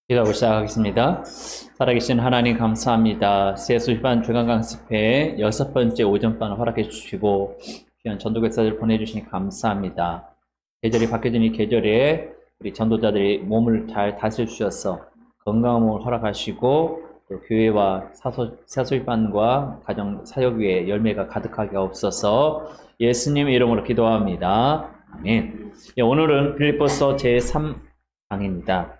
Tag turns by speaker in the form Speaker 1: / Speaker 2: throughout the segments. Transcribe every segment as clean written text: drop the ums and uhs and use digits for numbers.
Speaker 1: 기도하고 시작하겠습니다. 살아계신 하나님 감사합니다. 세수시반 주간강습회 6번째 오전반 허락해 주시고 귀한 전도교사들 보내주시니 감사합니다. 계절이 바뀌어진 이 계절에 우리 전도자들이 몸을 잘 다스려주셔서 건강한 몸을 허락하시고 또 교회와 세수시반과 가정 사역 위에 열매가 가득하게 없어서 예수님의 이름으로 기도합니다. 아멘. 오늘은 빌립보서 제3강입니다.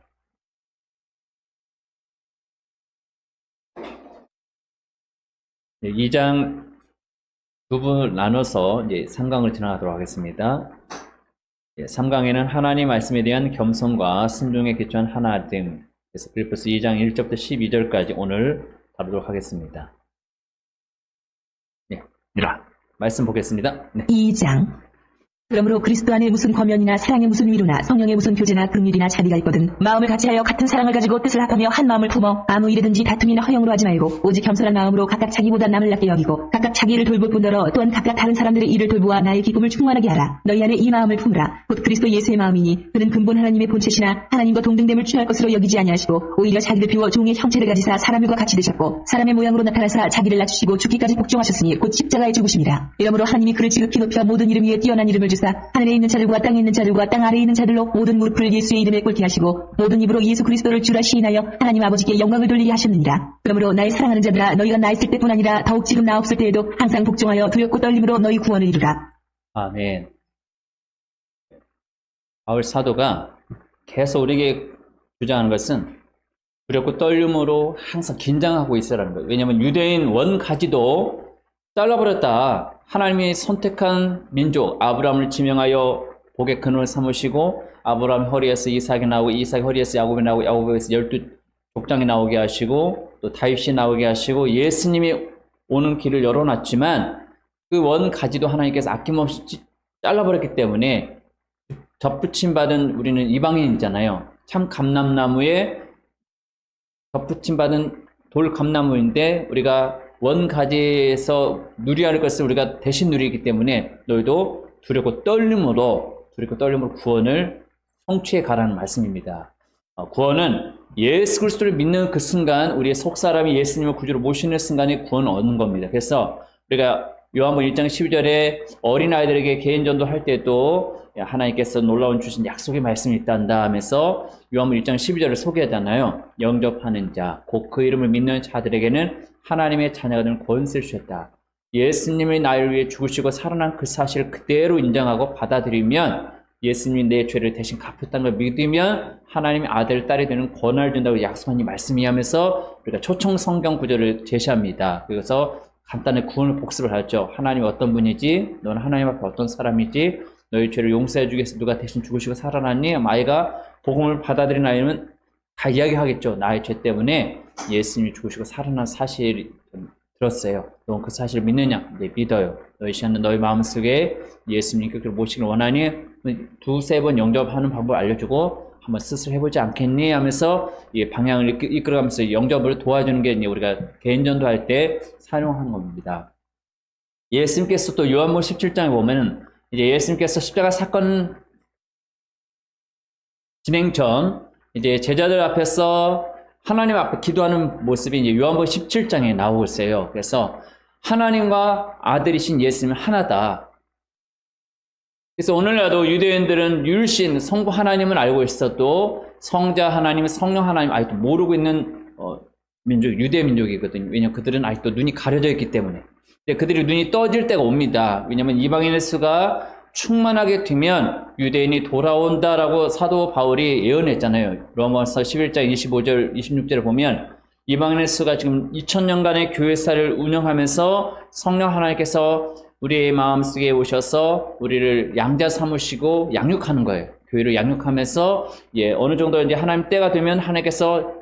Speaker 1: 2장 두 분 나눠서 이제 3강을 진행하도록 하겠습니다. 3강에는 하나님 말씀에 대한 겸손과 순종에 기초한 하나됨, 그래서 빌립보서 2장 1절부터 12절까지 오늘 다루도록 하겠습니다. 네, 말씀 보겠습니다. 네.
Speaker 2: 2장. 그러므로 그리스도 안에 무슨 권면이나 사랑의 무슨 위로나 성령의 무슨 교제나 긍휼이나 자비가 있거든 마음을 같이하여 같은 사랑을 가지고 뜻을 합하며 한 마음을 품어 아무 일이든지 다툼이나 허영으로 하지 말고 오직 겸손한 마음으로 각각 자기보다 남을 낮게 여기고 각각 자기를 돌볼 뿐더러 또한 각각 다른 사람들의 일을 돌보아 나의 기쁨을 충만하게 하라. 너희 안에 이 마음을 품으라. 곧 그리스도 예수의 마음이니 그는 근본 하나님의 본체시나 하나님과 동등됨을 취할 것으로 여기지 아니하시고 오히려 자기를 비워 종의 형체를 가지사 사람들과 같이 되셨고 사람의 모양으로 나타나사 자기를 낮추시고 죽기까지 복종하셨으니 곧 십자가에 죽으심이라. 이러므로 하나님이 그를 지극히 높여 모든 이름 위에 뛰어난 이름을 주사 하늘에 있는 자들과 땅에 있는 자들과 땅 아래에 있는 자들로 모든 무릎을 예수의 이름에 꿇게 하시고 모든 입으로 예수 그리스도를 주라 시인하여 하나님 아버지께 영광을 돌리게 하셨느니라. 그러므로 나의 사랑하는 자들아 너희가 나 있을 때뿐 아니라 더욱 지금 나 없을 때에도 항상 복종하여 두렵고 떨림으로 너희 구원을 이루라.
Speaker 1: 아멘. 바울 사도가 계속 우리에게 주장하는 것은 두렵고 떨림으로 항상 긴장하고 있으라는 거예요. 왜냐하면 유대인 원가지도 잘라버렸다. 하나님이 선택한 민족 아브라함을 지명하여 복의 근원을 삼으시고 아브라함 허리에서 이삭이 나오고 이삭 허리에서 야곱이 나오고 야곱에서 12족장이 나오게 하시고 또 다윗이 나오게 하시고 예수님이 오는 길을 열어놨지만 그 원가지도 하나님께서 아낌없이 잘라버렸기 때문에 접붙임 받은 우리는 이방인이잖아요. 참 감람나무에 접붙임 받은 돌 감나무인데 우리가 원가지에서 누려야 할 것을 우리가 대신 누리기 때문에 너희도 두렵고 떨림으로 구원을 성취해 가라는 말씀입니다. 구원은 예수 그리스도를 믿는 그 순간 우리의 속사람이 예수님을 구주로 모시는 순간에 구원을 얻는 겁니다. 그래서 우리가 요한복음 1장 12절에 어린아이들에게 개인전도 할 때도 하나님께서 놀라운 주신 약속의 말씀이 있단다 하면서 요한복음 1장 12절을 소개하잖아요. 영접하는 자, 곧 그 이름을 믿는 자들에게는 하나님의 자녀가 되는 권세를 주셨다. 예수님이 나를 위해 죽으시고 살아난 그 사실을 그대로 인정하고 받아들이면 예수님이 내 죄를 대신 갚았다는 걸 믿으면 하나님의 아들, 딸이 되는 권한을 준다고 약속한 이 말씀이 하면서 우리가 초청 성경 구절을 제시합니다. 그래서 간단히 구원을 복습을 하죠. 하나님이 어떤 분이지? 너는 하나님 앞에 어떤 사람이지? 너희 죄를 용서해 주기 위해서 누가 대신 죽으시고 살아났니? 아이가 복음을 받아들인 아이는 다 이야기하겠죠. 나의 죄 때문에 예수님이 죽으시고 살아난 사실을 들었어요. 너 그 사실을 믿느냐? 네, 믿어요. 너희 시간은 너희 마음속에 예수님께 그렇게 모시길 원하니 두세 번 영접하는 방법을 알려주고 한번 스스로 해보지 않겠니? 하면서 이 방향을 이끌어가면서 영접을 도와주는 게 우리가 개인전도 할 때 사용하는 겁니다. 예수님께서 또 요한복음 17장에 보면은 이제 예수님께서 십자가 사건 진행 전 이제 제자들 앞에서 하나님 앞에 기도하는 모습이 이제 요한복음 17장에 나오고 있어요. 그래서 하나님과 아들이신 예수님은 하나다. 그래서 오늘날도 유대인들은 율신, 성부 하나님은 알고 있어도 성자 하나님, 성령 하나님 아직도 모르고 있는 민족, 유대 민족이거든요. 왜냐하면 그들은 아직도 눈이 가려져 있기 때문에. 근데 그들이 눈이 떠질 때가 옵니다. 왜냐하면 이방인의 수가 충만하게 되면 유대인이 돌아온다라고 사도 바울이 예언했잖아요. 로마서 11장 25절, 26절을 보면 이방인의 수가 지금 2000년간의 교회사를 운영하면서 성령 하나님께서 우리의 마음속에 오셔서 우리를 양자 삼으시고 양육하는 거예요. 교회를 양육하면서 어느 정도 이제 하나님 때가 되면 하나님께서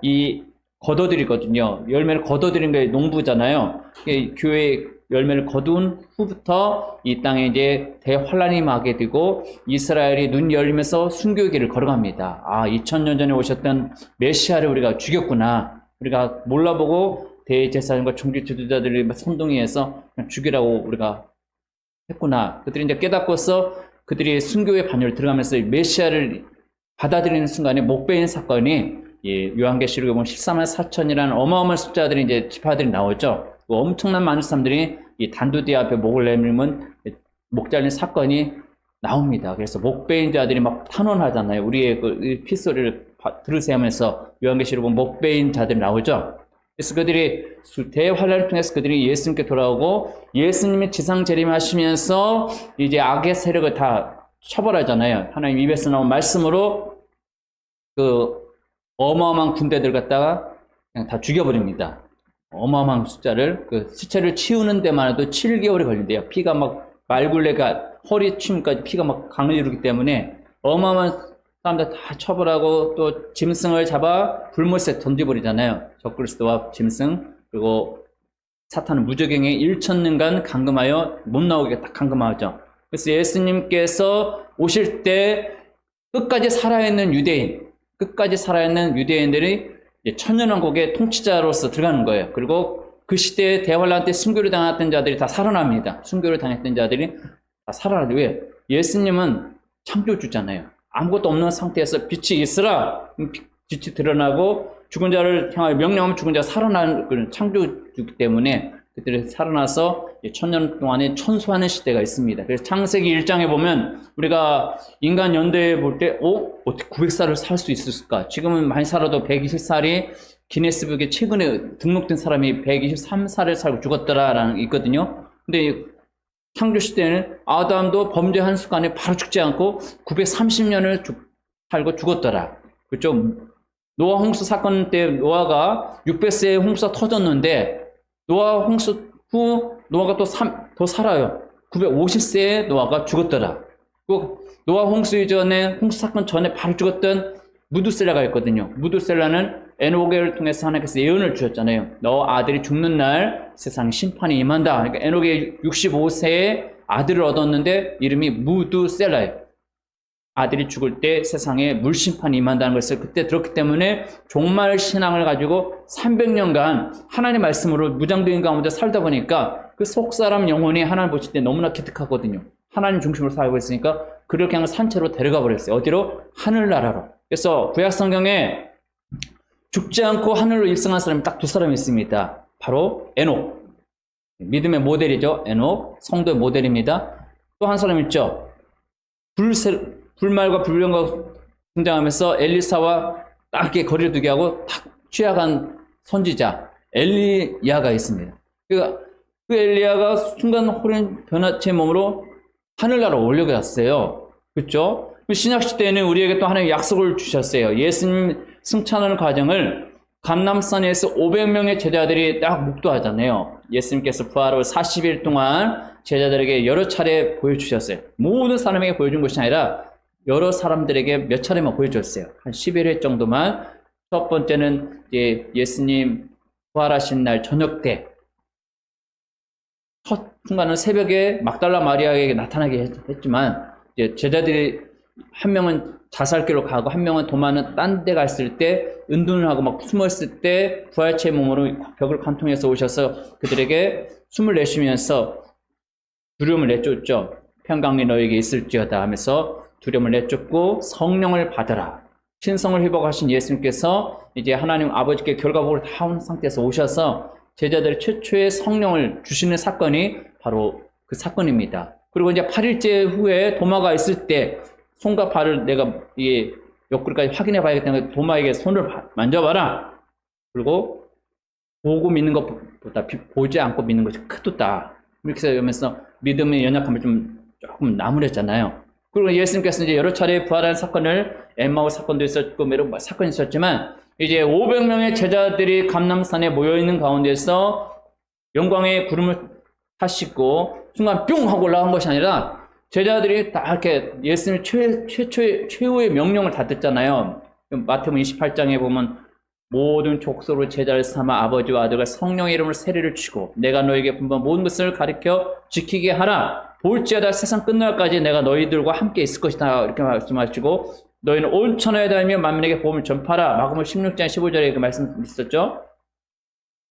Speaker 1: 거둬들이거든요. 열매를 거둬들인 게 농부잖아요. 교회 열매를 거둔 후부터 이 땅에 이제 대환란이 임하게 되고 이스라엘이 눈 열리면서 순교의 길을 걸어갑니다. 2000년 전에 오셨던 메시아를 우리가 죽였구나. 우리가 몰라보고 대제사장과 종교 지도자들이 막 선동해서 그냥 죽이라고 우리가 했구나. 그들이 이제 깨닫고서 그들이 순교의 반열에 들어가면서 메시아를 받아들이는 순간에 목베인 사건이 요한계시록에 보면 14만 4천이라는 어마어마한 숫자들이 이제 지파들이 나오죠. 그 엄청난 많은 사람들이 이 단두대 앞에 목을 내밀면 목 잘린 사건이 나옵니다. 그래서 목베인 자들이 막 탄원하잖아요. 우리의 그 핏소리를 들으세요 하면서 요한계시록 보면 목베인 자들이 나오죠. 그래서 그들이 대환란을 통해서 그들이 예수님께 돌아오고 예수님이 지상 재림하시면서 이제 악의 세력을 다 처벌하잖아요. 하나님 입에서 나온 말씀으로 그 어마어마한 군대들 갖다가 그냥 다 죽여버립니다. 어마어마한 숫자를 그 시체를 치우는 데만 해도 7개월이 걸린대요. 피가 막 말굴레가 허리 춤까지 피가 막 강을 이루기 때문에 어마어마한 사람들 다 처벌하고 또 짐승을 잡아 불못에 던져버리잖아요. 적그리스도와 짐승 그리고 사탄은 무저갱에 1,000년간 감금하여 못 나오게 딱 감금하죠. 그래서 예수님께서 오실 때 끝까지 살아있는 유대인들이 이제 천년왕국의 통치자로서 들어가는 거예요. 그리고 그 시대에 대환란 때 순교를 당했던 자들이 다 살아납니다. 순교를 당했던 자들이 다 살아나죠. 왜? 예수님은 창조주잖아요. 아무것도 없는 상태에서 빛이 있으라 빛이 드러나고 죽은 자를 향하여 명령하면 죽은 자가 살아나는 그런 창조주기 때문에 그들이 살아나서 천년 동안에 천수하는 시대가 있습니다. 그래서 창세기 1장에 보면 우리가 인간 연대에 볼 때 어떻게 900살을 살 수 있을까? 지금은 많이 살아도 120살이 기네스북에 최근에 등록된 사람이 123살을 살고 죽었더라라는 게 있거든요. 근데 창조 시대는 아담도 범죄 한 순간에 바로 죽지 않고 930년을 살고 죽었더라. 그렇죠? 노아 홍수 사건 때 노아가 600세에 홍수가 터졌는데 노아 홍수 후 노아가 또 더 살아요. 950세에 노아가 죽었더라. 그 노아 홍수 이전에 홍수 사건 전에 바로 죽었던 무두셀라가 있거든요. 무두셀라는 에녹을 통해서 하나님께서 예언을 주셨잖아요. 너 아들이 죽는 날 세상 심판이 임한다. 그러니까 에녹이 65세에 아들을 얻었는데 이름이 무두셀라예요. 아들이 죽을 때 세상에 물심판이 임한다는 것을 그때 들었기 때문에 종말 신앙을 가지고 300년간 하나님의 말씀으로 무장된 가운데 살다 보니까 그 속사람 영혼이 하나님 보실 때 너무나 기특하거든요. 하나님 중심으로 살고 있으니까 그를 그냥 산채로 데려가 버렸어요. 어디로? 하늘나라로. 그래서 구약 성경에 죽지 않고 하늘로 입성한 사람이 딱 두 사람이 있습니다. 바로 에녹. 믿음의 모델이죠. 에녹. 성도의 모델입니다. 또 한 사람 있죠. 불말과 불병과 등장하면서 엘리사와 딱 이렇게 거리를 두게 하고 딱 취약한 선지자 엘리야가 있습니다. 그 엘리야가 순간 호련 변화체 몸으로 하늘나라로 올려갔어요. 그렇죠? 신약시대에는 우리에게 또 하나님의 약속을 주셨어요. 예수님 승천하는 과정을 감람산에서 500명의 제자들이 딱 목도하잖아요. 예수님께서 부활 후 40일 동안 제자들에게 여러 차례 보여주셨어요. 모든 사람에게 보여준 것이 아니라 여러 사람들에게 몇 차례만 보여줬어요. 한 11회 정도만. 첫 번째는 이제 예수님 부활하신 날 저녁 때 첫 순간은 새벽에 막달라 마리아에게 나타나게 했지만 이제 제자들이 한 명은 자살길로 가고 한 명은 도마는 딴 데 갔을 때 은둔을 하고 막 숨었을 때 부활체의 몸으로 벽을 관통해서 오셔서 그들에게 숨을 내쉬면서 두려움을 내쫓죠. 평강이 너에게 있을지어다 하면서 두려움을 내쫓고 성령을 받아라. 신성을 회복하신 예수님께서 이제 하나님 아버지께 결과복을 다 온 상태에서 오셔서 제자들 최초의 성령을 주시는 사건이 바로 그 사건입니다. 그리고 이제 8일째 후에 도마가 있을 때 손과 발을 내가 이게 옆구리까지 확인해 봐야겠기 때문에 도마에게 손을 만져봐라. 그리고 보고 믿는 것보다 보지 않고 믿는 것이 크도다. 이렇게 하면서 믿음의 연약함을 좀 조금 나무랬잖아요. 그리고 예수님께서 이제 여러 차례 부활한 사건을 엠마오 사건도 있었고 여러 사건이 있었지만 이제 500명의 제자들이 감람산에 모여있는 가운데서 영광의 구름을 타시고 순간 뿅 하고 올라간 것이 아니라 제자들이 다 이렇게 예수님 최후의 명령을 다 듣잖아요. 마태복음 28장에 보면 모든 족속으로 제자를 삼아 아버지와 아들과 성령의 이름으로 세례를 치고 내가 너에게 분부한 모든 것을 가르쳐 지키게 하라. 볼지어다 세상 끝날까지 내가 너희들과 함께 있을 것이다. 이렇게 말씀하시고 너희는 온 천하에 다니며 만민에게 복음을 전파하라. 마가복음 16장 15절에 그 말씀 있었죠.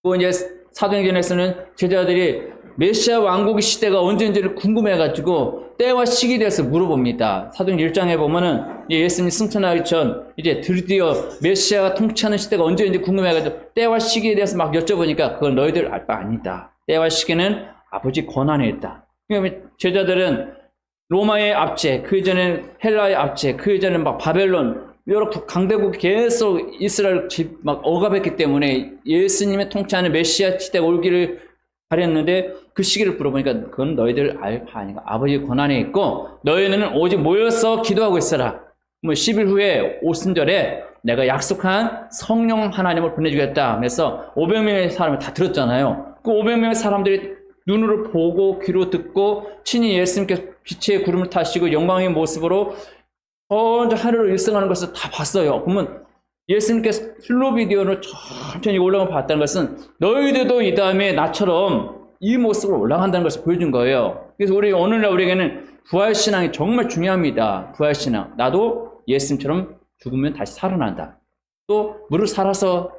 Speaker 1: 또 이제 사도행전에서는 제자들이 메시아 왕국의 시대가 언제인지를 궁금해가지고 때와 시기에 대해서 물어봅니다. 사도행전 1장에 보면은 예수님이 승천하기 전 이제 드디어 메시아가 통치하는 시대가 언제인지 궁금해가지고 때와 시기에 대해서 막 여쭤보니까 그건 너희들 알 바 아니다. 때와 시기는 아버지 권한에 있다. 그러니까 제자들은 로마의 압제, 그 이전에는 헬라의 압제, 그 이전에는 막 바벨론, 여러 강대국이 계속 이스라엘 막 억압했기 때문에 예수님의 통치하는 메시아 시대가 올기를 바랬는데 그 시기를 물어보니까 그건 너희들 알 바 아닌가. 아버지의 권한에 있고 너희는 오직 모여서 기도하고 있어라. 10일 후에 오순절에 내가 약속한 성령 하나님을 보내주겠다. 그래서 500명의 사람을 다 들었잖아요. 그 500명의 사람들이 눈으로 보고 귀로 듣고 친히 예수님께서 빛의 구름을 타시고 영광의 모습으로 먼저 하늘을 일성하는 것을 다 봤어요. 그러면 예수님께서 슬로우 비디오를 천천히 올라가 봤다는 것은 너희들도 이 다음에 나처럼 이 모습으로 올라간다는 것을 보여준 거예요. 그래서 오늘날 우리에게는 부활신앙이 정말 중요합니다. 부활신앙. 나도 예수님처럼 죽으면 다시 살아난다. 또 무릇 살아서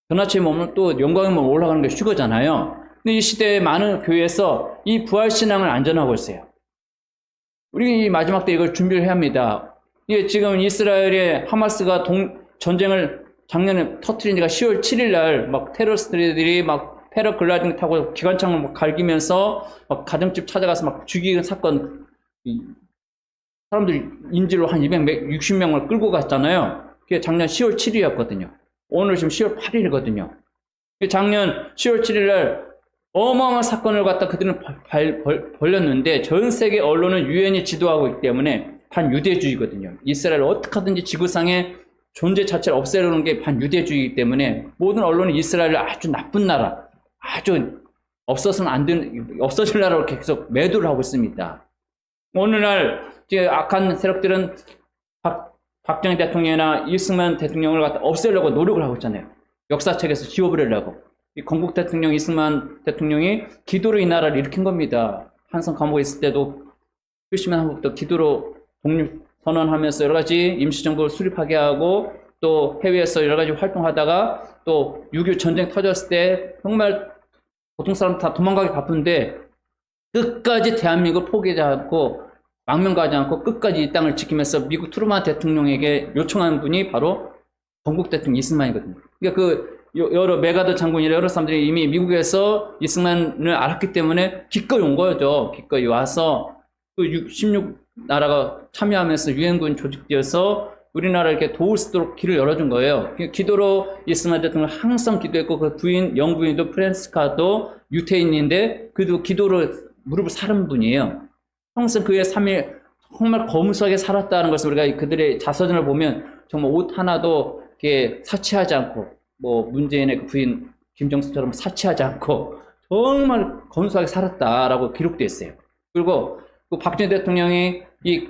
Speaker 1: 변화체의 몸은 또 영광의 몸으로 올라가는 게 쉬거잖아요. 근데 이 시대에 많은 교회에서 이 부활신앙을 안 전하고 있어요. 우리 마지막 때 이걸 준비를 해야 합니다. 이게 지금 이스라엘의 하마스가 전쟁을 작년에 터뜨린 지가 10월 7일 날 막 테러리스트들이 막 패러글라이딩 타고 기관창을 막 갈기면서 막 가정집 찾아가서 막 죽이는 사건, 사람들이 인질로 한 260명을 끌고 갔잖아요. 그게 작년 10월 7일이었거든요. 오늘 지금 10월 8일이거든요. 작년 10월 7일 날 어마어마한 사건을 갖다 그들은 벌렸는데 전 세계 언론은 유엔이 지도하고 있기 때문에 반유대주의거든요. 이스라엘을 어떻게 하든지 지구상의 존재 자체를 없애려는 게 반유대주의이기 때문에 모든 언론이 이스라엘을 아주 나쁜 나라, 아주 없어서는 안 되는, 없어질 나라로 계속 매도를 하고 있습니다. 오늘날 이제 악한 세력들은 박정희 대통령이나 이승만 대통령을 갖다 없애려고 노력을 하고 있잖아요. 역사책에서 지워버리려고. 이 건국 대통령 이승만 대통령이 기도로 이 나라를 일으킨 겁니다. 한성 감옥에 있을 때도 70년 한국도 기도로 독립 선언하면서 여러 가지 임시정부를 수립하게 하고 또 해외에서 여러 가지 활동하다가 또 6.25 전쟁 터졌을 때 정말 보통 사람 다 도망가기 바쁜데 끝까지 대한민국을 포기하지 않고 망명가지 않고 끝까지 이 땅을 지키면서 미국 트루만 대통령에게 요청한 분이 바로 건국 대통령 이승만이거든요. 그러니까 그 여러 메가더 장군이나 여러 사람들이 이미 미국에서 이승만을 알았기 때문에 기꺼이 온 거죠. 기꺼이 와서 또 16나라가 참여하면서 유엔군 조직되어서 우리나라를 이렇게 도울 수 있도록 길을 열어준 거예요. 기도로 이스마엘 대통령을 항상 기도했고 그 부인, 영부인도 프란스카도 유태인인데 그도 기도로 무릎을 사른 분이에요. 평생 그의 삶이 정말 거무하게 살았다는 것을 우리가 그들의 자서전을 보면 정말 옷 하나도 이렇게 사치하지 않고 뭐 문재인의 그 부인 김정수처럼 사치하지 않고 정말 검소하게 살았다라고 기록되어 있어요. 그리고 그 박정희 대통령이 이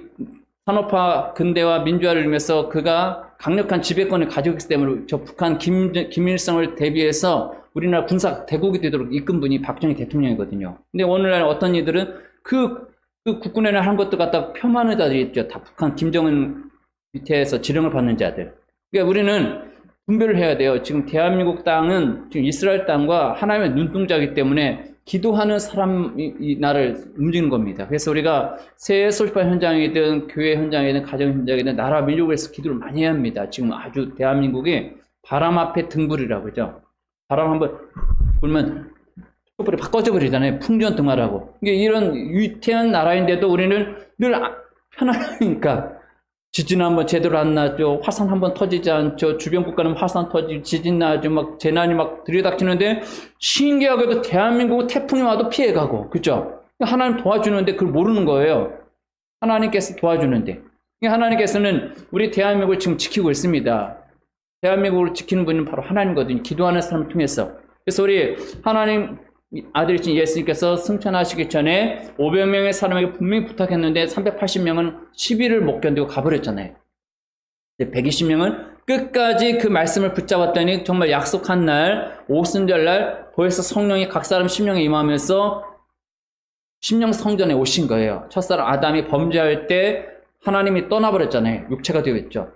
Speaker 1: 산업화 근대화 민주화를 위해서 그가 강력한 지배권을 가지고 있기 때문에 저 북한 김일성을 대비해서 우리나라 군사 대국이 되도록 이끈 분이 박정희 대통령이거든요. 근데 오늘날 어떤 이들은 그 국군에는 한 것도 갖다 폄하하는 자들이 있죠. 다 북한 김정은 밑에서 지령을 받는 자들. 그러니까 우리는 분별을 해야 돼요. 지금 대한민국 땅은 지금 이스라엘 땅과 하나님의 눈동자이기 때문에 기도하는 사람이 나를 움직이는 겁니다. 그래서 우리가 새해 소집할 현장이든 교회 현장이든 가정 현장이든 나라 민족을 위해서 기도를 많이 해야 합니다. 지금 아주 대한민국이 바람 앞에 등불이라고 그러죠. 바람 한번 불면 촛불이 확 꺼져버리잖아요. 풍전등화라고. 이게 이런 위태한 나라인데도 우리는 늘 편안하니까 지진 한번 제대로 안 나죠. 화산 한번 터지지 않죠. 주변 국가는 화산 터지고 지진 나죠. 막 재난이 막 들이닥치는데 신기하게도 대한민국은 태풍이 와도 피해가고, 그죠? 하나님 도와주는데 그걸 모르는 거예요. 하나님께서 도와주는데. 하나님께서는 우리 대한민국을 지금 지키고 있습니다. 대한민국을 지키는 분은 바로 하나님거든요. 기도하는 사람을 통해서. 그래서 우리 하나님 아들이신 예수님께서 승천하시기 전에 500명의 사람에게 분명히 부탁했는데 380명은 10일을 못 견디고 가버렸잖아요. 120명은 끝까지 그 말씀을 붙잡았더니 정말 약속한 날 오순절 날 벌써 성령이 각 사람 심령에 임하면서 심령 성전에 오신 거예요. 첫사람 아담이 범죄할 때 하나님이 떠나버렸잖아요. 육체가 되었죠.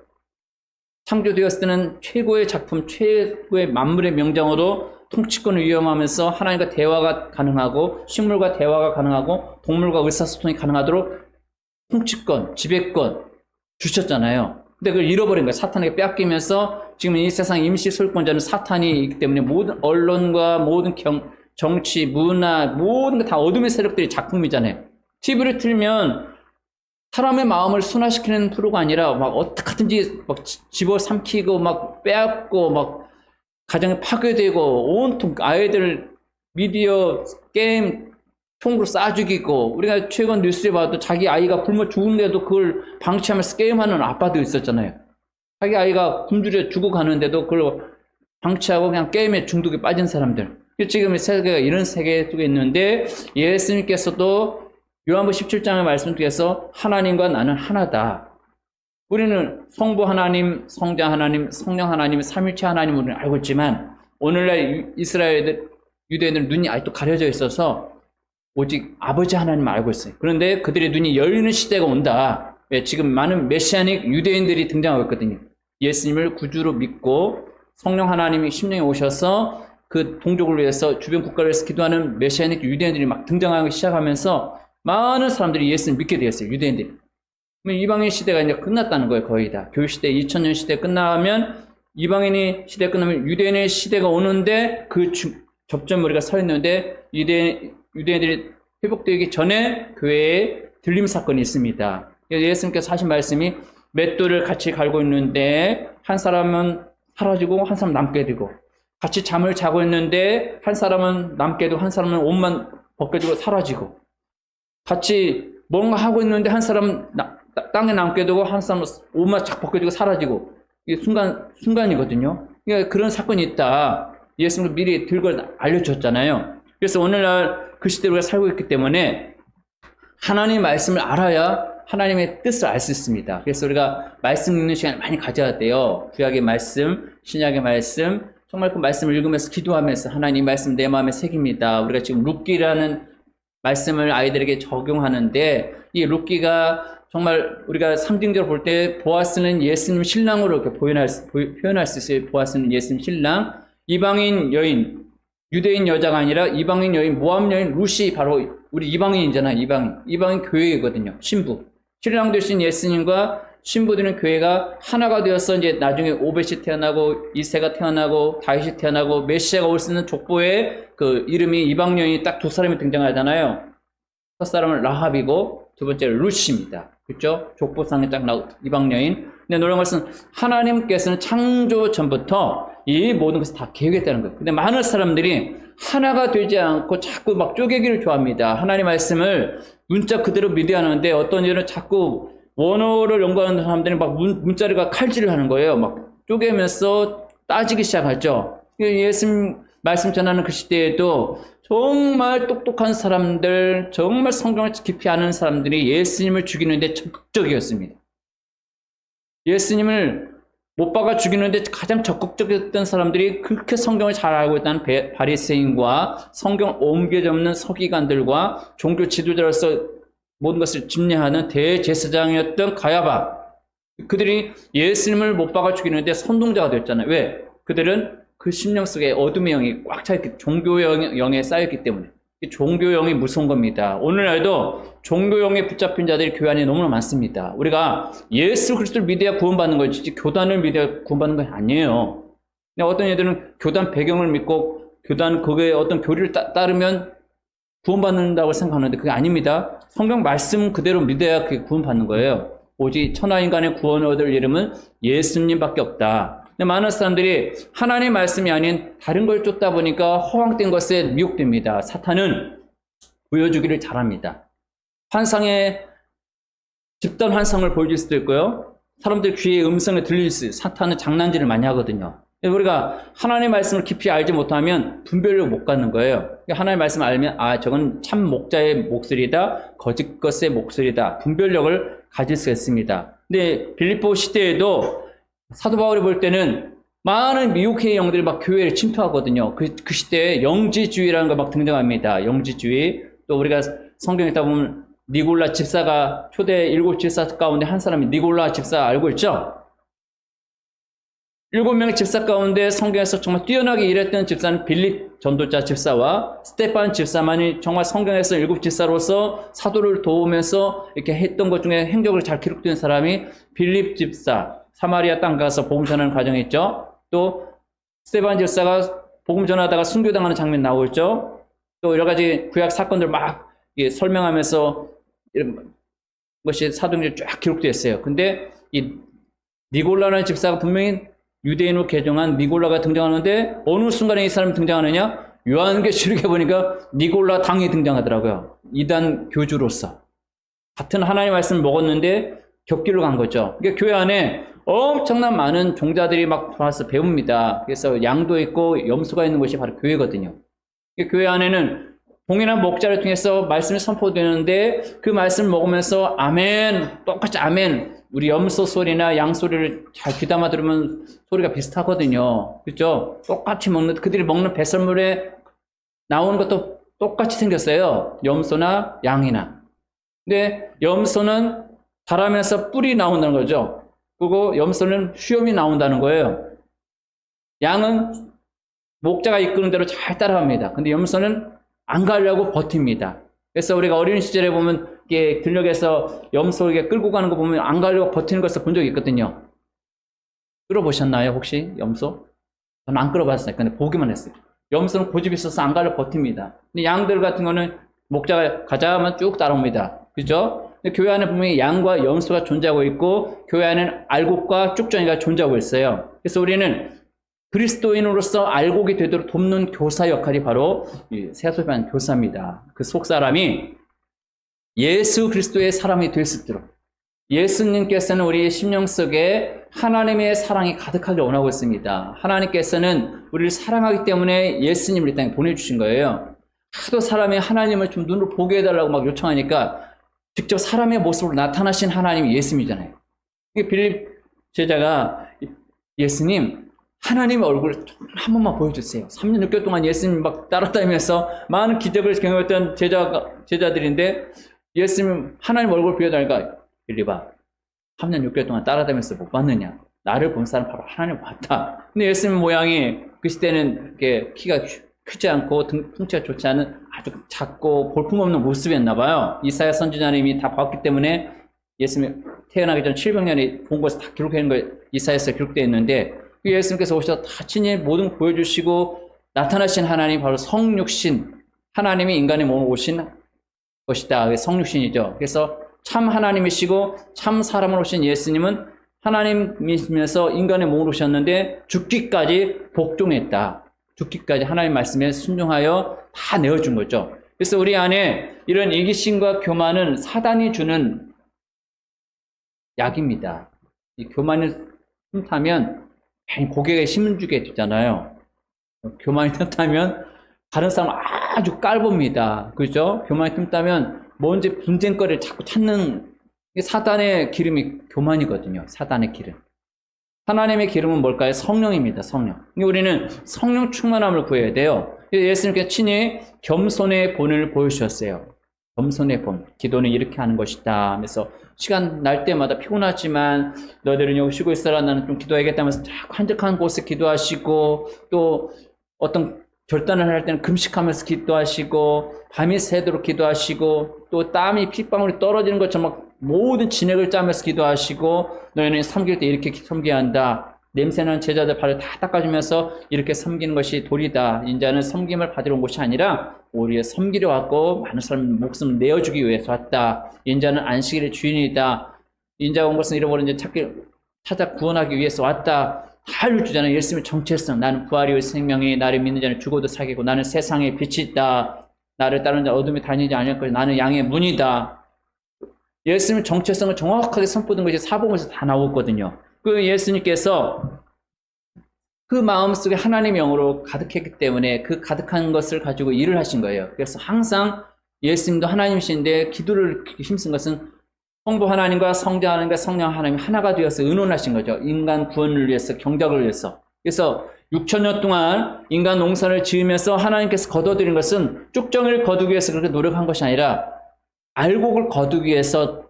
Speaker 1: 창조되었을 때는 최고의 작품, 최고의 만물의 명장으로 통치권을 위험하면서 하나님과 대화가 가능하고 식물과 대화가 가능하고 동물과 의사소통이 가능하도록 통치권, 지배권 주셨잖아요. 근데 그걸 잃어버린 거예요. 사탄에게 빼앗기면서 지금 이 세상 임시 소유권자는 사탄이 있기 때문에 모든 언론과 모든 정치, 문화, 모든 게 다 어둠의 세력들이 작품이잖아요. TV를 틀면 사람의 마음을 순화시키는 프로가 아니라 막 어떻게 하든지 막 집어삼키고 막 빼앗고 막 가정이 파괴되고 온통 아이들 미디어 게임 총으로 쏴 죽이고 우리가 최근 뉴스에 봐도 자기 아이가 굶어 죽은데도 그걸 방치하면서 게임하는 아빠도 있었잖아요. 자기 아이가 굶주려 죽어가는데도 그걸 방치하고 그냥 게임에 중독에 빠진 사람들. 지금 세계가 이런 세계 속에 있는데 예수님께서도 요한복음 17장의 말씀 중에서 하나님과 나는 하나다. 우리는 성부 하나님, 성자 하나님, 성령 하나님, 삼위일체 하나님을 우리는 알고 있지만 오늘날 이스라엘들, 유대인들은 눈이 아직도 가려져 있어서 오직 아버지 하나님을 알고 있어요. 그런데 그들의 눈이 열리는 시대가 온다. 왜? 지금 많은 메시아닉 유대인들이 등장하고 있거든요. 예수님을 구주로 믿고 성령 하나님이 심령에 오셔서 그 동족을 위해서 주변 국가를 위해서 기도하는 메시아닉 유대인들이 막 등장하기 시작하면서 많은 사람들이 예수님을 믿게 되었어요. 유대인들이. 그러면 이방인 시대가 이제 끝났다는 거예요. 거의 다. 교시대 2000년 시대 끝나면 이방인의 시대 끝나면 유대인의 시대가 오는데 그 접점 우리가 서 있는데 유대인들이 회복되기 전에 교회에 들림 사건이 있습니다. 예수님께서 하신 말씀이 맷돌을 같이 갈고 있는데 한 사람은 사라지고 한 사람은 남게 되고 같이 잠을 자고 있는데 한 사람은 남게 되고 한 사람은 옷만 벗겨지고 사라지고 같이 뭔가 하고 있는데 한 사람은 땅에 남게 되고 한 사람은 옷만 착 벗겨지고 사라지고 이게 순간이거든요. 그러니까 그런 사건이 있다. 예수님도 미리 들고 알려주셨잖아요. 그래서 오늘날 그 시대에 우리가 살고 있기 때문에 하나님의 말씀을 알아야 하나님의 뜻을 알 수 있습니다. 그래서 우리가 말씀 읽는 시간을 많이 가져야 돼요. 구약의 말씀, 신약의 말씀, 정말 그 말씀을 읽으면서 기도하면서 하나님 말씀 내 마음에 새깁니다. 우리가 지금 룻기라는 말씀을 아이들에게 적용하는데 이 룻기가 정말 우리가 상징적으로 볼 때 보아스는 예수님 신랑으로 이렇게 표현할 수 있어요. 보아스는 예수님 신랑, 이방인 여인, 유대인 여자가 아니라 이방인 여인, 모함 여인 룻이 바로 우리 이방인이잖아요. 이방인 교회이거든요. 신부. 신랑 되신 예수님과 신부되는 교회가 하나가 되어서 이제 나중에 오벳이 태어나고 이새가 태어나고 다윗이 태어나고 메시아가 올 수 있는 족보에 그 이름이 이방 여인이 딱 두 사람이 등장하잖아요. 첫 사람은 라합이고 두 번째는 룻입니다. 그렇죠? 족보상에 딱 나오고 이방 여인. 근데 놀라운 것은 하나님께서는 창조 전부터 이 모든 것을 다 계획했다는 거예요. 근데 많은 사람들이 하나가 되지 않고 자꾸 막 쪼개기를 좋아합니다. 하나님 말씀을 문자 그대로 믿어야 하는데 어떤 일은 자꾸 원어를 연구하는 사람들이 막 문자리가 칼질을 하는 거예요. 막 쪼개면서 따지기 시작하죠. 예수님 말씀 전하는 그 시대에도 정말 똑똑한 사람들, 정말 성경을 깊이 아는 사람들이 예수님을 죽이는데 적극적이었습니다. 예수님을 못 박아 죽이는데 가장 적극적이었던 사람들이 그렇게 성경을 잘 알고 있다는 바리새인과 성경 옮겨 접는 서기관들과 종교 지도자로서 모든 것을 집례하는 대제사장이었던 가야바. 그들이 예수님을 못 박아 죽이는데 선동자가 됐잖아요. 왜? 그들은 그 심령 속에 어둠의 영이 꽉 차있기, 종교의 영에 쌓였기 때문에. 종교영이 무서운 겁니다. 오늘날도 종교영에 붙잡힌 자들이 교회 안에 너무나 많습니다. 우리가 예수 그리스도를 믿어야 구원받는 거지 교단을 믿어야 구원받는 건 아니에요. 어떤 애들은 교단 배경을 믿고 교단 그거에 어떤 교리를 따르면 구원받는다고 생각하는데 그게 아닙니다. 성경 말씀 그대로 믿어야 그게 구원받는 거예요. 오직 천하인간의 구원을 얻을 이름은 예수님밖에 없다. 근데 많은 사람들이 하나님의 말씀이 아닌 다른 걸 쫓다 보니까 허황된 것에 미혹됩니다. 사탄은 보여주기를 잘합니다. 환상에 집단 환상을 보여줄 수도 있고요. 사람들 귀에 음성을 들릴 수 있어요. 사탄은 장난질을 많이 하거든요. 우리가 하나님의 말씀을 깊이 알지 못하면 분별력을 못 갖는 거예요. 하나님의 말씀을 알면 저건 참 목자의 목소리다, 거짓 것의 목소리다. 분별력을 가질 수 있습니다. 근데 빌립보 시대에도 사도 바울이 볼 때는 많은 미혹의 영들이 막 교회를 침투하거든요. 그 시대에 영지주의라는 거 막 등장합니다. 영지주의. 또 우리가 성경 읽다 보면 니골라 집사가 초대 7 집사 가운데 한 사람이 니골라 집사 알고 있죠? 7명의 집사 가운데 성경에서 정말 뛰어나게 일했던 집사는 빌립 전도자 집사와 스테판 집사만이 정말 성경에서 7 집사로서 사도를 도우면서 이렇게 했던 것 중에 행적을 잘 기록된 사람이 빌립 집사, 사마리아 땅 가서 복음 전하는 과정이 있죠. 또 스테판 집사가 복음 전하다가 순교당하는 장면 나오죠. 또 여러 가지 구약 사건들 막 설명하면서 이런 것이 사도행전에 쫙 기록되어 있어요. 근데 이 니골라라는 집사가 분명히 유대인으로 개종한 니골라가 등장하는데 어느 순간에 이 사람이 등장하느냐? 요한계시록에 보니까 니골라 당이 등장하더라고요. 이단 교주로서. 같은 하나님의 말씀을 먹었는데 격길로 간 거죠. 그러니까 교회 안에 엄청난 많은 종자들이 막 와서 배웁니다. 그래서 양도 있고 염소가 있는 곳이 바로 교회거든요. 그러니까 교회 안에는 동일한 목자를 통해서 말씀이 선포되는데 그 말씀을 먹으면서 아멘, 똑같이 아멘. 우리 염소 소리나 양 소리를 잘 귀담아 들으면 소리가 비슷하거든요. 그렇죠? 똑같이 먹는, 그들이 먹는 배설물에 나오는 것도 똑같이 생겼어요. 염소나 양이나. 근데 염소는 자라면서 뿔이 나온다는 거죠. 그리고 염소는 수염이 나온다는 거예요. 양은 목자가 이끄는 대로 잘 따라갑니다. 근데 염소는 안 가려고 버팁니다. 그래서 우리가 어린 시절에 보면 이게 들녘에서 염소 이게 끌고 가는 거 보면 안 가려고 버티는 것을 본 적이 있거든요. 끌어보셨나요, 혹시 염소? 저는 안 끌어봤어요. 근데 보기만 했어요. 염소는 고집이 있어서 안 가려고 버팁니다. 근데 양들 같은 거는 목자가 가자면 쭉 따라옵니다. 그죠? 근데 교회 안에 분명히 양과 염소가 존재하고 있고 교회 안에는 알곡과 쭉정이가 존재하고 있어요. 그래서 우리는 그리스도인으로서 알곡이 되도록 돕는 교사 역할이 바로 세아소비한 교사입니다. 그 속 사람이 예수 그리스도의 사람이 될 수 있도록 예수님께서는 우리의 심령 속에 하나님의 사랑이 가득하게 원하고 있습니다. 하나님께서는 우리를 사랑하기 때문에 예수님을 이 땅에 보내주신 거예요. 하도 사람이 하나님을 좀 눈으로 보게 해달라고 막 요청하니까 직접 사람의 모습으로 나타나신 하나님이 예수님이잖아요. 빌립 제자가 예수님 하나님의 얼굴을 한 번만 보여주세요. 3년 6개월 동안 예수님 막 따라다니면서 많은 기적을 경험했던 제자들인데 예수님 하나님 얼굴 보여달라니까 빌립아 3년 6개월 동안 따라다니면서 못 봤느냐? 나를 본 사람 바로 하나님을 봤다. 근데 예수님 모양이 그 시대는 이렇게 키가 크지 않고 풍채가 좋지 않은 아주 작고 볼품없는 모습이었나 봐요. 이사야 선지자님이 다 봤기 때문에 예수님이 태어나기 전 700년이 본 것을 다 기록해 놓은 거 이사야서 기록되어 있는데 예수님께서 오셔서 다 친히 모든 걸 보여주시고 나타나신 하나님이 바로 성육신 하나님이 인간의 몸을 오신 것이다. 성육신이죠. 그래서 참 하나님이시고 참 사람으로 오신 예수님은 하나님이시면서 인간의 몸으로 오셨는데 죽기까지 복종했다. 죽기까지 하나님 말씀에 순종하여 다 내어준 거죠. 그래서 우리 안에 이런 이기심과 교만은 사단이 주는 약입니다. 이 교만을 틈타면 고개에 힘을 주게 되잖아요. 교만이 틈타면 다른 사람 아주 깔봅니다. 그죠? 교만이 틈타면 뭔지 분쟁거리를 자꾸 찾는 사단의 기름이 교만이거든요. 사단의 기름. 하나님의 기름은 뭘까요? 성령입니다. 성령. 우리는 성령 충만함을 구해야 돼요. 예수님께서 친히 겸손의 본을 보여주셨어요. 겸손의 본. 기도는 이렇게 하는 것이다 하면서 시간 날 때마다 피곤하지만 너희들은 여기 쉬고 있어라 나는 좀 기도해야겠다면서 자꾸 한적한 곳에 기도하시고 또 어떤 결단을 할 때는 금식하면서 기도하시고 밤이 새도록 기도하시고 또 땀이 핏방울이 떨어지는 것처럼 막 모든 진액을 짜면서 기도하시고 너희는 섬길 때 이렇게 섬겨야 한다. 냄새나는 제자들 발을 다 닦아주면서 이렇게 섬기는 것이 도리다. 인자는 섬김을 받으러 온 것이 아니라 우리의 섬기려 왔고 많은 사람 목숨을 내어주기 위해서 왔다. 인자는 안식일의 주인이다. 인자가 온 것은 잃어버린 자 찾아 구원하기 위해서 왔다. 다 알려주잖아요. 예수님의 정체성. 나는 부활이요 생명이 나를 믿는 자는 죽어도 살겠고 나는 세상의 빛이 있다. 나를 따르는 자 어둠에 다니지 않을 것이다. 나는 양의 문이다. 예수님의 정체성을 정확하게 선포된 것이 사복음에서 다 나오거든요. 그 예수님께서 그 마음속에 하나님의 영으로 가득했기 때문에 그 가득한 것을 가지고 일을 하신 거예요. 그래서 항상 예수님도 하나님이신데 기도를 힘쓴 것은 성부 하나님과 성자 하나님과 성령 하나님이 하나가 되어서 의논하신 거죠. 인간 구원을 위해서, 경작을 위해서. 그래서 6,000년 동안 인간 농사를 지으면서 하나님께서 거둬들인 것은 쭉정을 거두기 위해서 그렇게 노력한 것이 아니라 알곡을 거두기 위해서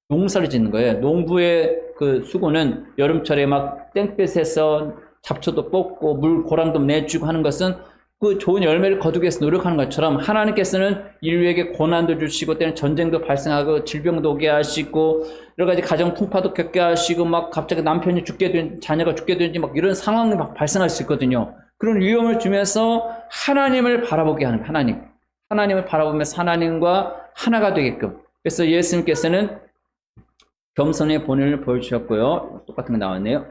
Speaker 1: 농사를 짓는 거예요. 농부의 그 수고는 여름철에 막 땡볕에서 잡초도 뽑고 물 고랑도 내주고 하는 것은 그 좋은 열매를 거두기 위해서 노력하는 것처럼 하나님께서는 인류에게 고난도 주시고 때는 전쟁도 발생하고 질병도 오게 하시고 여러 가지 가정 풍파도 겪게 하시고 막 갑자기 남편이 죽게 된 자녀가 죽게 되는지 막 이런 상황이 막 발생할 수 있거든요. 그런 위험을 주면서 하나님을 바라보게 하는 거예요. 하나님을 바라보면서 하나님과 하나가 되게끔. 그래서 예수님께서는 겸손의 본을 보여주셨고요. 똑같은 거 나왔네요.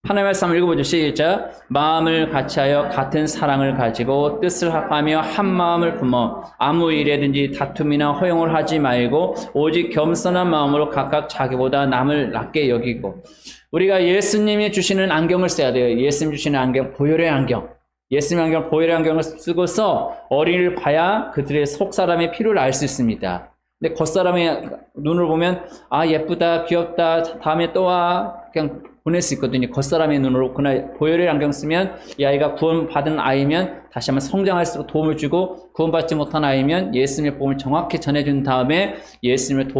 Speaker 1: 하나님의 말씀 한번 읽어보죠. 시작. 마음을 같이하여 같은 사랑을 가지고 뜻을 합하며 한 마음을 품어 아무 일에든지 다툼이나 허용을 하지 말고 오직 겸손한 마음으로 각각 자기보다 남을 낮게 여기고. 우리가 예수님이 주시는 안경을 써야 돼요. 예수님 주시는 안경, 보혈의 안경. 예수님 안경, 보혈의 안경을 쓰고서 어린이를 봐야 그들의 속사람의 필요를 알 수 있습니다. 근데 겉사람의 눈을 보면 아 예쁘다, 귀엽다, 다음에 또 와 그냥 보낼 수 있거든요. 겉사람의 눈으로. 그러나 보혈의 안경 쓰면 이 아이가 구원받은 아이면 다시 한번 성장할 수 있도록 도움을 주고 구원받지 못한 아이면 예수님의 복음을 정확히 전해준 다음에 예수님을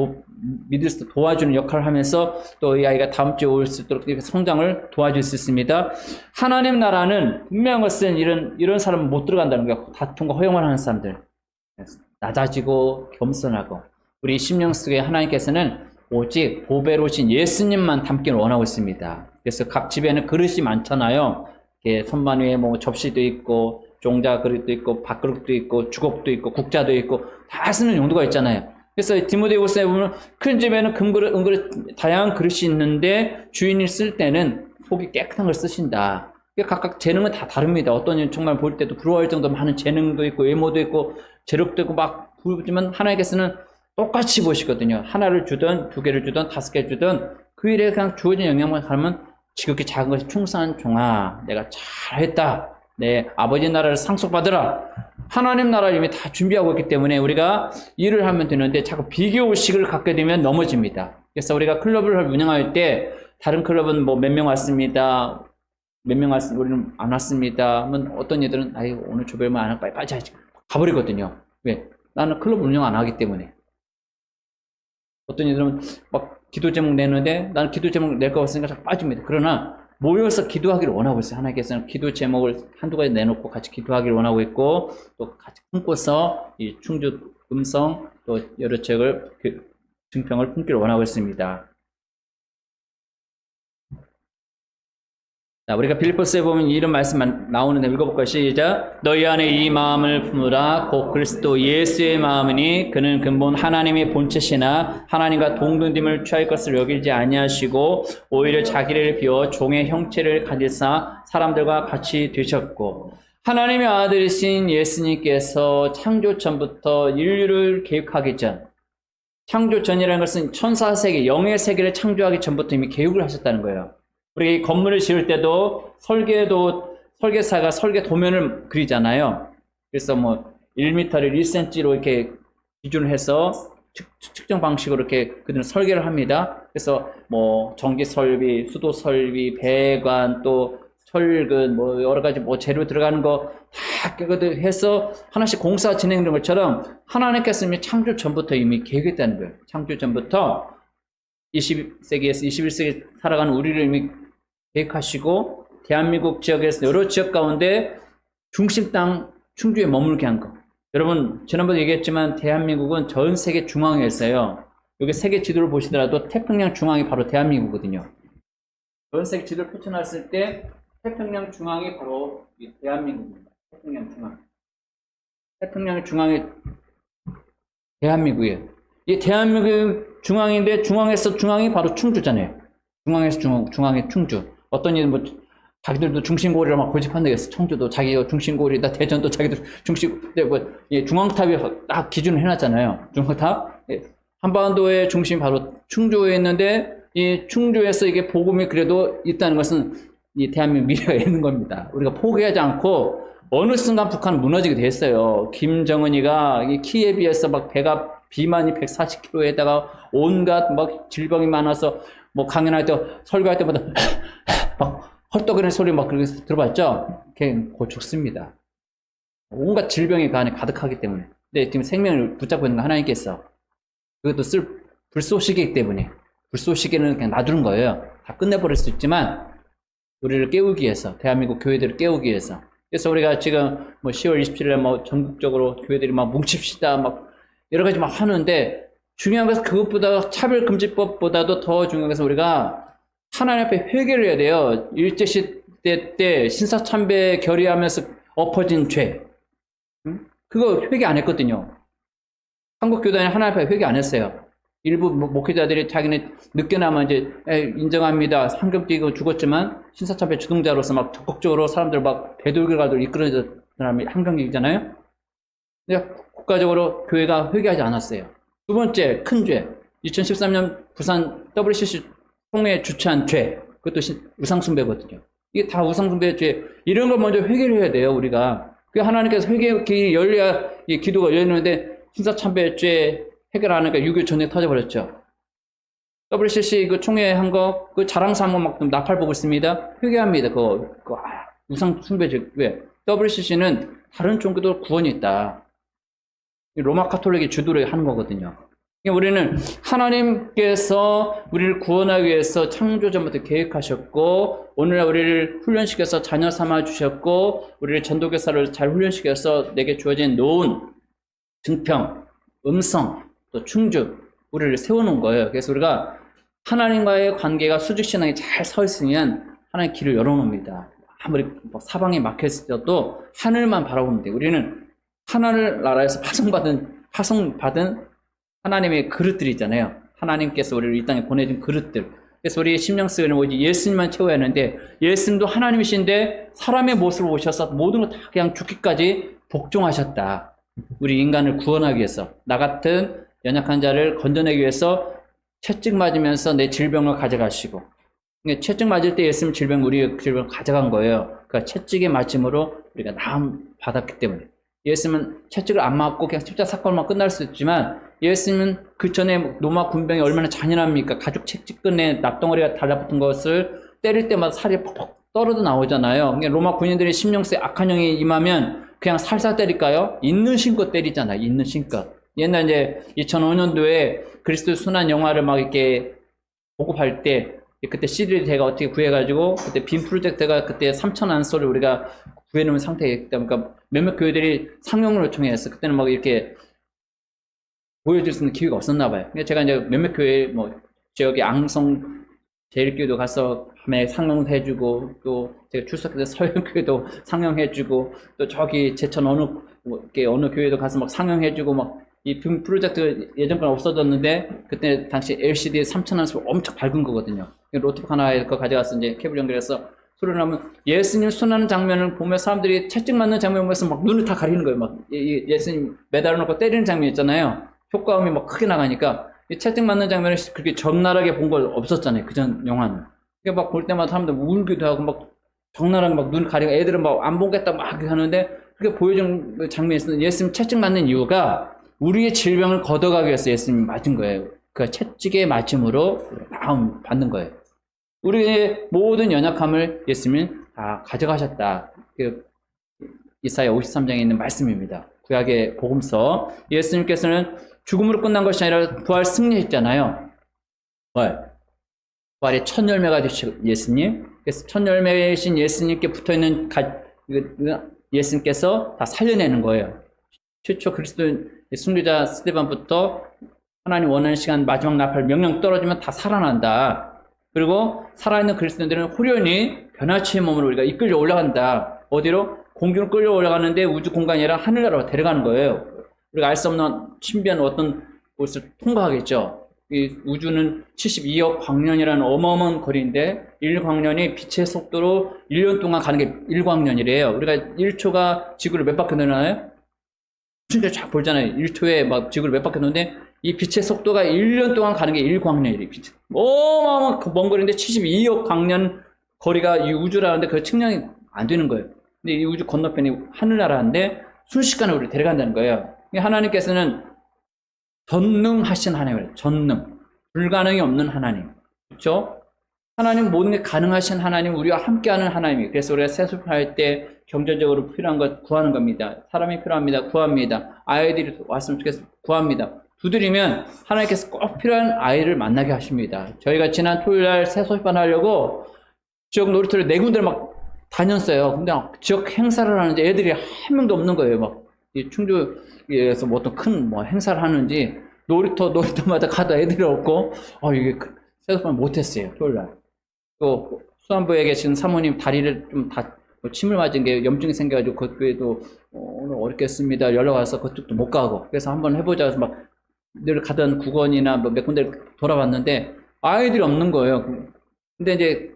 Speaker 1: 믿을 수 있도록 도와주는 역할을 하면서 또 이 아이가 다음 주에 올 수 있도록 성장을 도와줄 수 있습니다. 하나님 나라는 분명한 것은 이런 사람은 못 들어간다는 거예요. 다툼과 허용을 하는 사람들. 낮아지고 겸손하고 우리 심령 속에 하나님께서는 오직 보배로우신 예수님만 담기를 원하고 있습니다. 그래서 각 집에는 그릇이 많잖아요. 선반 위에 뭐 접시도 있고 종자 그릇도 있고 밥그릇도 있고 주걱도 있고 국자도 있고 다 쓰는 용도가 있잖아요. 그래서 디모데후서에 보면 큰 집에는 금그릇, 은그릇 다양한 그릇이 있는데 주인이 쓸 때는 속이 깨끗한 걸 쓰신다. 각각 재능은 다 다릅니다. 어떤 일 정말 볼 때도 부러워할 정도 많은 재능도 있고 외모도 있고 재력도 있고 막 부르지만 하나님께서는 똑같이 보시거든요. 하나를 주든 두 개를 주든 다섯 개를 주든 그 일에 그냥 주어진 영향만 가면 지극히 작은 것이 충성한 종아 내가 잘했다. 내 아버지 나라를 상속받으라. 하나님 나라를 이미 다 준비하고 있기 때문에 우리가 일을 하면 되는데 자꾸 비교의식을 갖게 되면 넘어집니다. 그래서 우리가 클럽을 운영할 때 다른 클럽은 뭐 몇 명 왔습니다. 몇 명 왔습니다. 우리는 안 왔습니다. 하면 어떤 애들은 아이고 오늘 조별만 안 하고 빨리 빠져야지. 가버리거든요. 왜? 나는 클럽 운영 안 하기 때문에. 어떤 이들은 막 기도 제목 내는데 나는 기도 제목 낼 거 없으니까 자꾸 빠집니다. 그러나 모여서 기도하기를 원하고 있어요. 하나님께서는 기도 제목을 한두 가지 내놓고 같이 기도하기를 원하고 있고 또 같이 품고서 이 충주 음성 또 여러 책을 증평을 품기를 원하고 있습니다. 자, 우리가 빌립보서에 보면 이런 말씀 나오는데 읽어볼까요? 시작. 너희 안에 이 마음을 품으라. 곧 그리스도 예수의 마음이니 그는 근본 하나님의 본체시나 하나님과 동등됨을 취할 것을 여기지 아니하시고 오히려 자기를 비워 종의 형체를 가지사 사람들과 같이 되셨고 하나님의 아들이신 예수님께서 창조 전부터 인류를 계획하기 전 창조 전이라는 것은 천사 세계, 영의 세계를 창조하기 전부터 이미 계획을 하셨다는 거예요. 우리 건물을 지을 때도 설계사가 설계 도면을 그리잖아요. 그래서 뭐 1m를 1cm로 이렇게 기준을 해서 측정 방식으로 이렇게 그들은 설계를 합니다. 그래서 뭐 전기 설비, 수도 설비, 배관, 또 철근, 뭐 여러 가지 뭐 재료 들어가는 거 다 해서 하나씩 공사가 진행된 것처럼 하나님께서 이미 창조 전부터 이미 계획했다는 거예요. 창조 전부터 20세기에서 21세기 살아가는 우리를 이미 계획하시고 대한민국 지역에서 여러 지역 가운데 중심 땅 충주에 머물게 한 거. 여러분 지난번에 얘기했지만 대한민국은 전 세계 중앙에 있어요. 여기 세계 지도를 보시더라도 태평양 중앙이 바로 대한민국이거든요. 전 세계 지도를 펼쳐놨을 때 태평양 중앙이 바로 대한민국입니다. 태평양 중앙. 태평양 중앙이 대한민국이에요. 이 대한민국 중앙인데 중앙에서 중앙이 바로 충주잖아요. 중앙에서 중앙의 충주. 어떤 이는 뭐 자기들도 중심고리를 막 고집한다 그랬어. 청주도 자기가 중심고리다. 대전도 자기들 뭐 중앙탑이 딱 기준을 해놨잖아요. 중앙탑. 한반도의 중심이 바로 충주에 있는데 이 충주에서 이게 복음이 그래도 있다는 것은 이 대한민국 미래가 있는 겁니다. 우리가 포기하지 않고 어느 순간 북한은 무너지게 됐어요. 김정은이가 키에 비해서 막 배가 비만이 140kg에다가 온갖 막 질병이 많아서 뭐 강연할 때 설교할 때마다 막 헐떡이는 소리 막 그렇게 들어봤죠? 걔 곧 죽습니다. 온갖 질병이 그 안에 가득하기 때문에. 근데 지금 생명을 붙잡고 있는 거 하나님께서 그것도 불쏘시개이기 때문에 불쏘시개는 그냥 놔두는 거예요. 다 끝내버릴 수 있지만 우리를 깨우기 위해서, 대한민국 교회들을 깨우기 위해서. 그래서 우리가 지금 뭐 10월 27일에 뭐 전국적으로 교회들이 막 뭉칩시다 막 여러 가지 막 하는데, 중요한 것은 그것보다 차별금지법보다도 더 중요한 것은 우리가 하나님 앞에 회개를 해야 돼요. 일제시대 때 신사참배 결의하면서 엎어진 죄, 그거 회개 안 했거든요. 한국 교단이 하나님 앞에 회개 안 했어요. 일부 목회자들이 자기네 늦게나마 이제 인정합니다, 상금 뛰고 죽었지만 신사참배 주동자로서 막 적극적으로 사람들 막 배돌결과도 이끌어준 사람이 한강기잖아요. 근데 국가적으로 교회가 회개하지 않았어요. 두 번째 큰 죄, 2013년 부산 WCC 총회 주최한 죄, 그것도 우상숭배거든요. 이게 다 우상숭배 죄. 이런 걸 먼저 회개를 해야 돼요, 우리가. 그 하나님께서 회개 길이 열려야 이 기도가 열리는데, 신사참배 죄 해결하니까 6.25 전쟁 터져버렸죠. WCC 그 총회 한 거, 그 자랑사 한번 막 나팔 보고 있습니다. 회개합니다. 우상숭배 죄. 왜? WCC는 다른 종교도 구원이 있다. 로마 카톨릭이 주도를 하는 거거든요. 우리는 하나님께서 우리를 구원하기 위해서 창조전부터 계획하셨고, 오늘날 우리를 훈련시켜서 자녀 삼아 주셨고, 우리를 전도교사를 잘 훈련시켜서 내게 주어진 노은, 증평, 음성, 또 충주, 우리를 세워놓은 거예요. 그래서 우리가 하나님과의 관계가 수직신앙이 잘 서 있으면 하나님 길을 열어놓습니다. 아무리 사방에 막혀있어도 하늘만 바라보면 돼요. 우리는 하늘 나라에서 파송받은 하나님의 그릇들이 있잖아요. 하나님께서 우리를 이 땅에 보내준 그릇들. 그래서 우리 심령 쓰기는 오직 예수님만 채워야 하는데, 예수님도 하나님이신데 사람의 모습으로 오셔서 모든 걸 다 그냥 죽기까지 복종하셨다. 우리 인간을 구원하기 위해서, 나 같은 연약한 자를 건져내기 위해서 채찍 맞으면서 내 질병을 가져가시고, 채찍 맞을 때 예수님 우리의 질병을 가져간 거예요. 그러니까 채찍의 맞음으로 우리가 나음 받았기 때문에. 예수님은 채찍을 안 맞고 그냥 십자가 사건만 끝날 수 있지만, 예수님은 그 전에 로마 군병이 얼마나 잔인합니까? 가죽 채찍끈에 납덩어리가 달라붙은 것을 때릴 때마다 살이 퍽퍽 떨어져 나오잖아요. 로마 군인들이 심령세 악한 영이 임하면 그냥 살살 때릴까요? 있는 신껏 때리잖아요. 있는 신껏. 옛날 이제 2005년도에 그리스도 순환 영화를 막 이렇게 보급할 때, 그때 CD를 제가 어떻게 구해가지고, 그때 빔 프로젝트가 그때 3,000안소를 우리가 구해놓은 상태였기 때문에, 그러니까 몇몇 교회들이 상영을 요청했어. 그때는 막 이렇게 보여줄 수 있는 기회가 없었나 봐요. 제가 이제 몇몇 교회, 뭐, 지역의 앙성 제일교회도 가서 밤에 상영해주고, 또 제가 출석해서 서영교회도 상영해주고, 또 저기 제천 어느 교회도 가서 막 상영해주고, 막 이 빔 프로젝트 예전보다 없어졌는데, 그때 당시 LCD 3,000안소 엄청 밝은 거거든요. 노트북 하나에 그거 가져가서 이제 케이블 연결해서 소리를 하면, 예수님 순하는 장면을 보면 사람들이 채찍 맞는 장면을 보면서 막 눈을 다 가리는 거예요. 막 예수님 매달아 놓고 때리는 장면 있잖아요. 효과음이 막 크게 나가니까 이 채찍 맞는 장면을 그렇게 적나라하게 본 걸 없었잖아요. 그전 영화는. 그러니까 막 볼 때마다 사람들 울기도 하고 막 적나라하게 막 눈 가리고, 애들은 막 안 보겠다 막 하는데, 그렇게 보여준 그 장면이 있었는데, 예수님 채찍 맞는 이유가 우리의 질병을 걷어가기 위해서 예수님이 맞은 거예요. 그 채찍의 맞음으로 마음 받는 거예요. 우리의 모든 연약함을 예수님이 다 가져가셨다. 그 이사야 53장에 있는 말씀입니다. 구약의 복음서. 예수님께서는 죽음으로 끝난 것이 아니라 부활 승리했잖아요. 부활의 첫 열매가 되신 예수님. 그래서 첫 열매이신 예수님께 붙어있는 예수님께서 다 살려내는 거예요. 최초 그리스도 승리자 스데반부터 하나님 원하는 시간 마지막 나팔 명령 떨어지면 다 살아난다. 그리고 살아있는 그리스도인들은 후련히 변화체의 몸으로 우리가 이끌려 올라간다. 어디로? 공중으로 끌려 올라가는데 우주 공간이 아니라 하늘나라로 데려가는 거예요. 우리가 알 수 없는 신비한 어떤 곳을 통과하겠죠. 이 우주는 72억 광년이라는 어마어마한 거리인데, 1광년이 빛의 속도로 1년 동안 가는 게 1광년이래요. 우리가 1초가 지구를 몇 바퀴 도나요? 진짜 쫙 보잖아요. 1초에 막 지구를 몇 바퀴 도는데, 이 빛의 속도가 1년 동안 가는 게 1광년이래요. 어마어마한 먼 거리인데 72억 광년 거리가 이 우주라는데 그 측량이 안 되는 거예요. 근데 이 우주 건너편이 하늘나라인데 순식간에 우리를 데려간다는 거예요. 하나님께서는 전능하신 하나님이에요. 전능. 불가능이 없는 하나님. 그렇죠? 하나님 모든 게 가능하신 하나님, 우리와 함께하는 하나님이에요. 그래서 우리가 세수할 때 경제적으로 필요한 것 구하는 겁니다. 사람이 필요합니다. 구합니다. 아이들이 왔으면 좋겠어. 구합니다. 두드리면 하나님께서 꼭 필요한 아이를 만나게 하십니다. 저희가 지난 토요일 날 새소식반 하려고 지역 놀이터를 네 군데를 막 다녔어요. 근데 지역 행사를 하는지 애들이 한 명도 없는 거예요. 막 이 충주에서 뭐 어떤 큰 뭐 행사를 하는지 놀이터마다 가다 애들이 없고, 이게 생각보다 못했어요. 토요일 날. 또 수안부에 계신 사모님 다리를 좀 침을 맞은 게 염증이 생겨가지고 그때도 오늘 어렵겠습니다. 연락 와서 그쪽도 못 가고, 그래서 한번 해보자 해서 막 늘 가던 국원이나 뭐 몇 군데 돌아봤는데 아이들이 없는 거예요. 근데 이제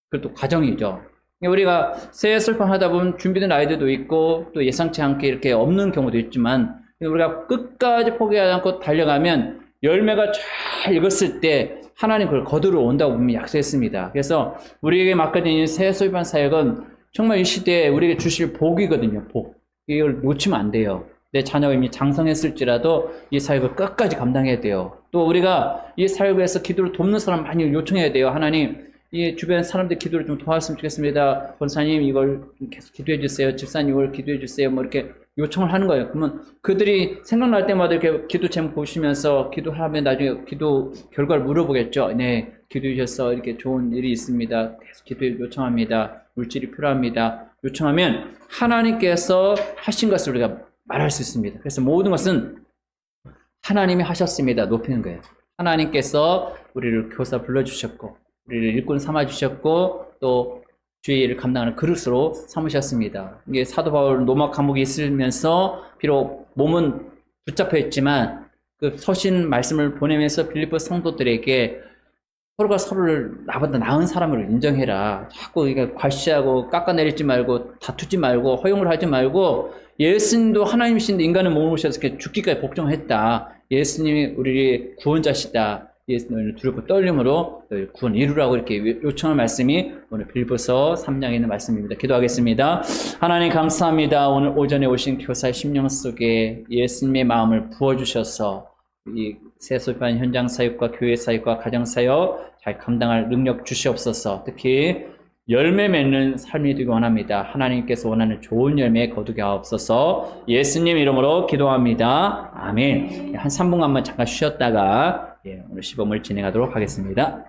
Speaker 1: 그래도 과정이죠. 우리가 새해 슬퍼하다 보면 준비된 아이들도 있고 또 예상치 않게 이렇게 없는 경우도 있지만, 우리가 끝까지 포기하지 않고 달려가면 열매가 잘 익었을 때 하나님 그걸 거두러 온다고 분명히 약속했습니다. 그래서 우리에게 맡겨진 이 새해 소유반 사역은 정말 이 시대에 우리에게 주실 복이거든요. 복. 이걸 놓치면 안 돼요. 내 자녀가 이미 장성했을지라도 이 사역을 끝까지 감당해야 돼요. 또 우리가 이 사역을 위해서 기도를 돕는 사람 많이 요청해야 돼요. 하나님, 이 주변 사람들 기도를 좀 도왔으면 좋겠습니다. 권사님 이걸 좀 계속 기도해 주세요. 집사님 이걸 기도해 주세요. 뭐 이렇게 요청을 하는 거예요. 그러면 그들이 생각날 때마다 이렇게 기도 제목 보시면서 기도하면 나중에 기도 결과를 물어보겠죠. 네, 기도해 주셔서 이렇게 좋은 일이 있습니다. 계속 기도해 요청합니다. 물질이 필요합니다. 요청하면 하나님께서 하신 것을 우리가 말할 수 있습니다. 그래서 모든 것은 하나님이 하셨습니다. 높이는 거예요. 하나님께서 우리를 교사 불러주셨고 우리를 일꾼 삼아주셨고 또 주의 일을 감당하는 그릇으로 삼으셨습니다. 이게 사도 바울 로마 감옥에 있으면서 비록 몸은 붙잡혀 있지만 그 서신 말씀을 보내면서 빌립보 성도들에게 서로가 서로를 나보다 나은 사람으로 인정해라. 자꾸 이게 괄시하고 깎아내리지 말고 다투지 말고 허용을 하지 말고, 예수님도 하나님이신데 인간의 몸을 오셔서 이렇게 죽기까지 복종했다. 예수님이 우리의 구원자시다. 예수님을 두렵고 떨림으로 구원 이루라고 이렇게 요청할 말씀이 오늘 빌립보서 3장에 있는 말씀입니다. 기도하겠습니다. 하나님 감사합니다. 오늘 오전에 오신 교사의 심령 속에 예수님의 마음을 부어주셔서 이 새소반 현장 사역과 교회 사역과 가정 사역 잘 감당할 능력 주시옵소서. 특히 열매 맺는 삶이 되기 원합니다. 하나님께서 원하는 좋은 열매 거두게 하옵소서. 예수님 이름으로 기도합니다. 아멘. 한 3분간만 잠깐 쉬었다가 오늘 시범을 진행하도록 하겠습니다.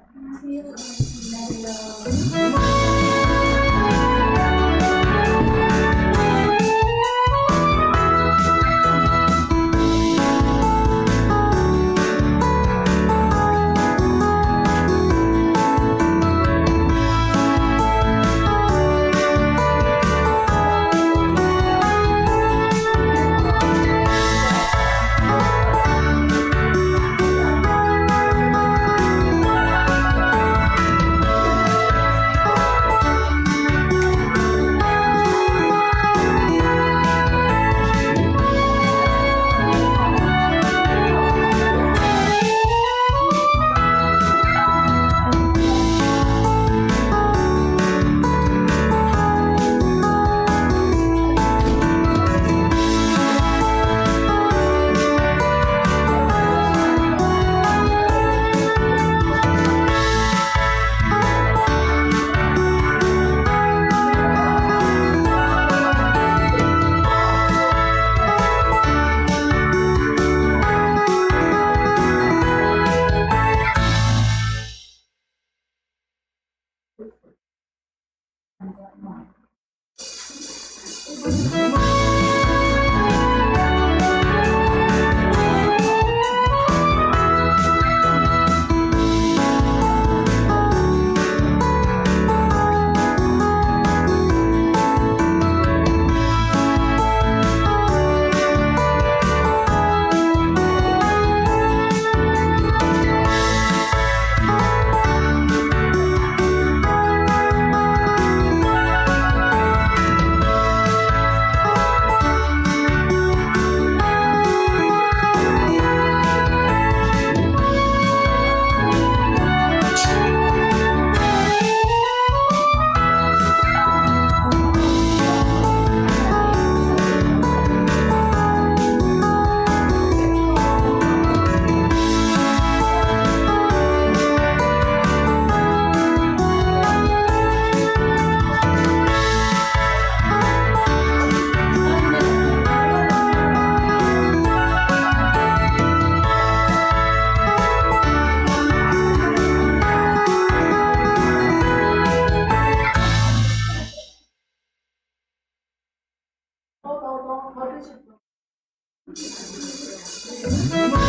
Speaker 1: 음.